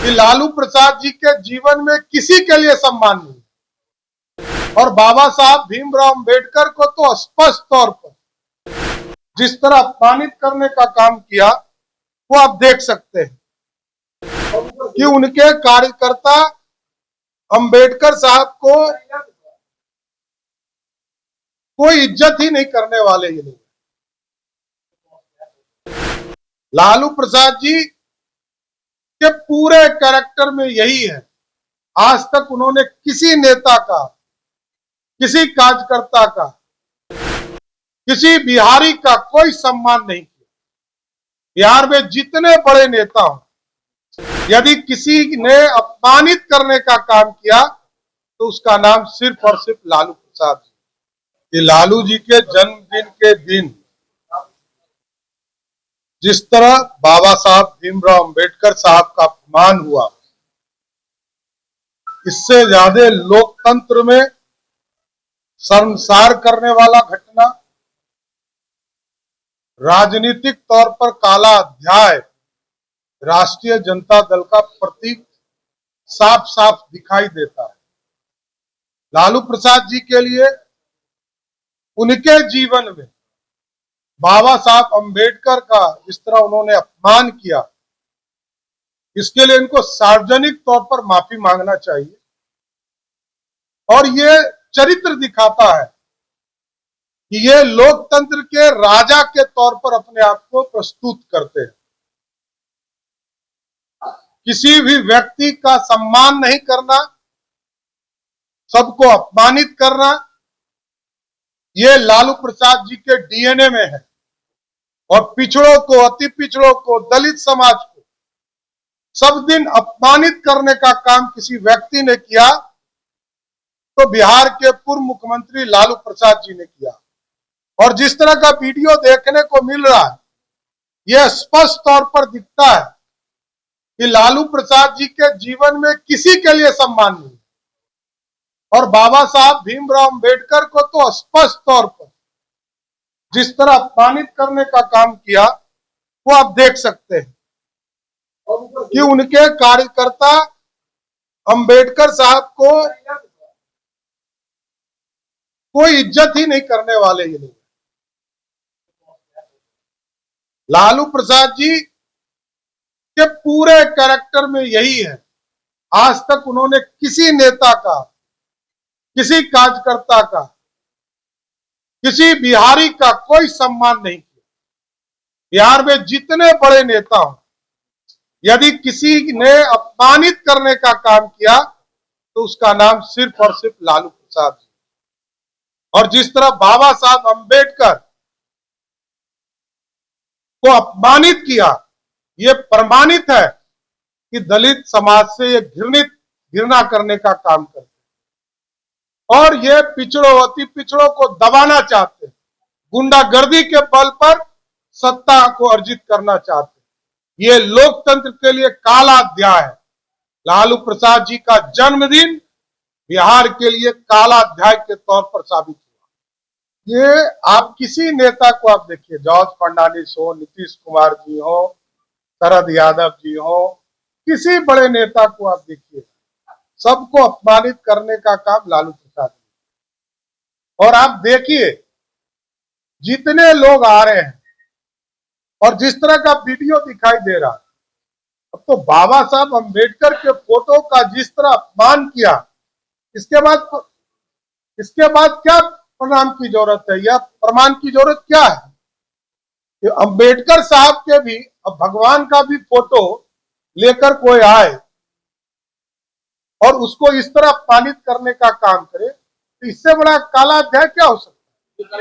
कि लालू प्रसाद जी के जीवन में किसी के लिए सम्मान नहीं, और बाबा साहब भीमराव अंबेडकर को तो स्पष्ट तौर पर जिस तरह अपमानित करने का काम किया वो आप देख सकते हैं कि उनके कार्यकर्ता अंबेडकर साहब को कोई इज्जत ही नहीं करने वाले ये लोग। लालू प्रसाद जी के पूरे कैरेक्टर में यही है, आज तक उन्होंने किसी नेता का, किसी कार्यकर्ता का, किसी बिहारी का कोई सम्मान नहीं किया। बिहार में जितने बड़े नेता हों, यदि किसी ने अपमानित करने का काम किया तो उसका नाम सिर्फ और सिर्फ लालू प्रसाद जी। ये लालू जी के जन्मदिन के दिन जिस तरह बाबा साहब भीमराव अंबेडकर साहब का अपमान हुआ, इससे ज्यादा लोकतंत्र में शर्मसार करने वाला घटना, राजनीतिक तौर पर काला अध्याय राष्ट्रीय जनता दल का प्रतीक साफ साफ दिखाई देता है। लालू प्रसाद जी के लिए उनके जीवन में बाबा साहब अंबेडकर का जिस तरह उन्होंने अपमान किया, इसके लिए इनको सार्वजनिक तौर पर माफी मांगना चाहिए। और ये चरित्र दिखाता है कि ये लोकतंत्र के राजा के तौर पर अपने आप को प्रस्तुत करते हैं। किसी भी व्यक्ति का सम्मान नहीं करना, सबको अपमानित करना, ये लालू प्रसाद जी के डीएनए में है। और पिछड़ों को, अति पिछड़ों को, दलित समाज को सब दिन अपमानित करने का काम किसी व्यक्ति ने किया तो बिहार के पूर्व मुख्यमंत्री लालू प्रसाद जी ने किया। और जिस तरह का वीडियो देखने को मिल रहा है, यह स्पष्ट तौर पर दिखता है कि लालू प्रसाद जी के जीवन में किसी के लिए सम्मान नहीं, और बाबा साहब भीमराव अंबेडकर को तो स्पष्ट तौर पर जिस तरह अपमानित करने का काम किया वो आप देख सकते हैं कि उनके कार्यकर्ता अंबेडकर साहब को कोई इज्जत ही नहीं करने वाले ये लोग। लालू प्रसाद जी के पूरे कैरेक्टर में यही है, आज तक उन्होंने किसी नेता का, किसी कार्यकर्ता का, किसी बिहारी का कोई सम्मान नहीं किया। बिहार में जितने बड़े नेता हों, यदि किसी ने अपमानित करने का काम किया तो उसका नाम सिर्फ और सिर्फ लालू प्रसाद जी। और जिस तरह बाबा साहब अंबेडकर को अपमानित किया, ये प्रमाणित है कि दलित समाज से ये घृणा करने का काम करते हैं। और ये पिछड़ों, अति पिछड़ों को दबाना चाहते हैं, गुंडागर्दी के बल पर सत्ता को अर्जित करना चाहते हैं। ये लोकतंत्र के लिए काला अध्याय है। लालू प्रसाद जी का जन्मदिन बिहार के लिए काला अध्याय के तौर पर साबित हुआ। ये आप किसी नेता को आप देखिए, जॉर्ज फर्नांडिस हो, नीतीश कुमार जी हो, शरद यादव जी हो, किसी बड़े नेता को आप देखिए, सबको अपमानित करने का काम लालू प्रसाद जी। और आप देखिए जितने लोग आ रहे हैं और जिस तरह का वीडियो दिखाई दे रहा है, अब तो बाबा साहब अंबेडकर के फोटो का जिस तरह अपमान किया, इसके बाद क्या प्रणाम की जरूरत है या प्रमाण की जरूरत क्या है? कि अंबेडकर साहब के भी, अब भगवान का भी फोटो लेकर कोई आए और उसको इस तरह अपमानित करने का काम करे, तो इससे बड़ा काला अध्याय क्या हो सकता है?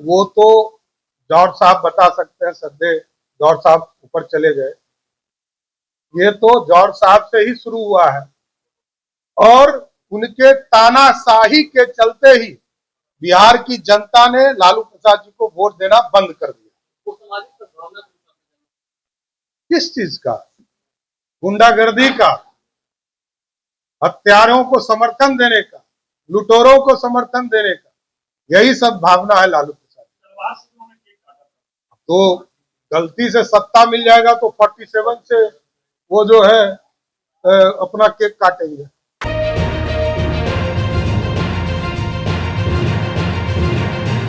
वो तो जॉर्ज साहब बता सकते हैं, सद्दे जॉर्ज साहब ऊपर चले गए। ये तो जॉर्ज साहब से ही शुरू हुआ है और उनके तानाशाही के चलते ही बिहार की जनता ने लालू प्रसाद जी को वोट देना बंद कर दिया। किस चीज का? गुंडागर्दी का, हत्यारों को समर्थन देने का, लुटेरों को समर्थन देने का, यही सब भावना है लालू प्रसाद। तो गलती से सत्ता मिल जाएगा तो 47 से वो जो है अपना केक काटेंगे।